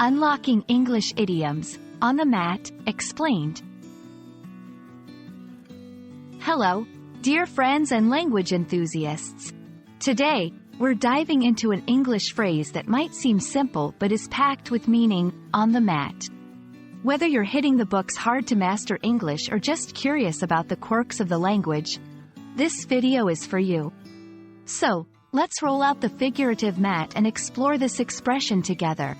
Unlocking English Idioms, on the Mat, explained. Hello, dear friends and language enthusiasts. Today, we're diving into an English phrase that might seem simple but is packed with meaning, on the mat. Whether you're hitting the books hard to master English or just curious about the quirks of the language, this video is for you. So, let's roll out the figurative mat and explore this expression together.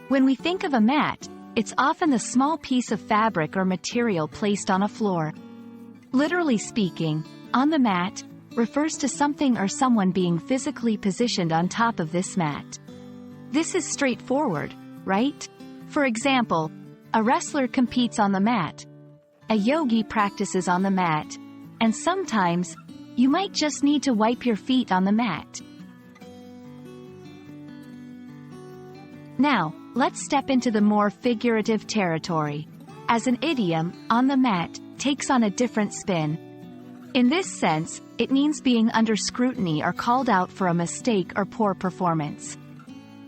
When we think of a mat, it's often the small piece of fabric or material placed on a floor. Literally speaking, on the mat refers to something or someone being physically positioned on top of this mat. This is straightforward, right? For example, a wrestler competes on the mat, a yogi practices on the mat, and sometimes, you might just need to wipe your feet on the mat. Now, let's step into the more figurative territory. As an idiom, on the mat takes on a different spin. In this sense, it means being under scrutiny or called out for a mistake or poor performance.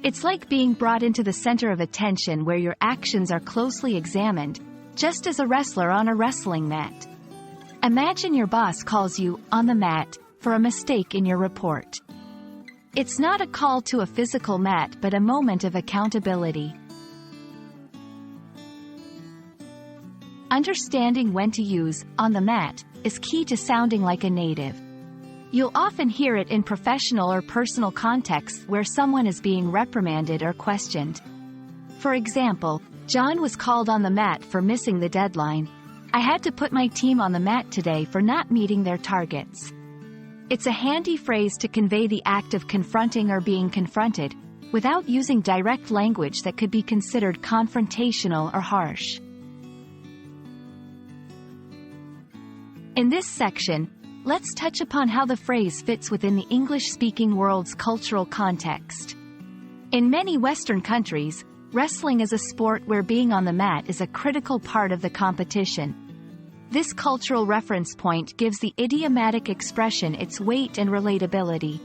It's like being brought into the center of attention where your actions are closely examined, just as a wrestler on a wrestling mat. Imagine your boss calls you on the mat for a mistake in your report. It's not a call to a physical mat but a moment of accountability. Understanding when to use on the mat is key to sounding like a native. You'll often hear it in professional or personal contexts where someone is being reprimanded or questioned. For example, John was called on the mat for missing the deadline. I had to put my team on the mat today for not meeting their targets. It's a handy phrase to convey the act of confronting or being confronted, without using direct language that could be considered confrontational or harsh. In this section, let's touch upon how the phrase fits within the English-speaking world's cultural context. In many Western countries, wrestling is a sport where being on the mat is a critical part of the competition. This cultural reference point gives the idiomatic expression its weight and relatability.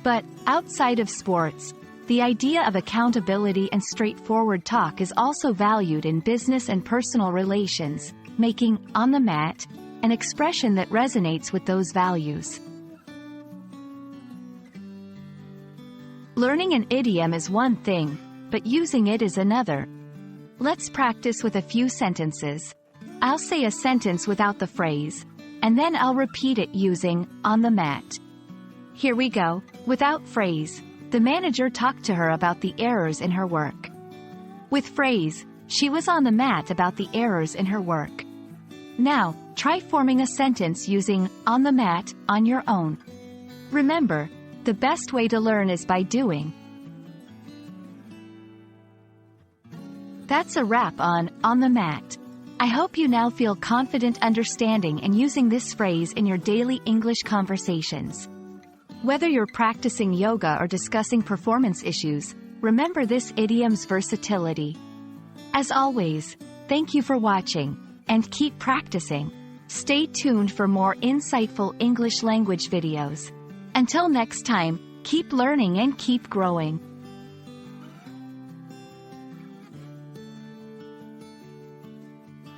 But, outside of sports, the idea of accountability and straightforward talk is also valued in business and personal relations, making on the mat an expression that resonates with those values. Learning an idiom is one thing, but using it is another. Let's practice with a few sentences. I'll say a sentence without the phrase, and then I'll repeat it using on the mat. Here we go. Without phrase, the manager talked to her about the errors in her work. With phrase, she was on the mat about the errors in her work. Now, try forming a sentence using on the mat on your own. Remember, the best way to learn is by doing. That's a wrap on the mat. I hope you now feel confident understanding and using this phrase in your daily English conversations. Whether you're practicing yoga or discussing performance issues, remember this idiom's versatility. As always, thank you for watching, and keep practicing. Stay tuned for more insightful English language videos. Until next time, keep learning and keep growing.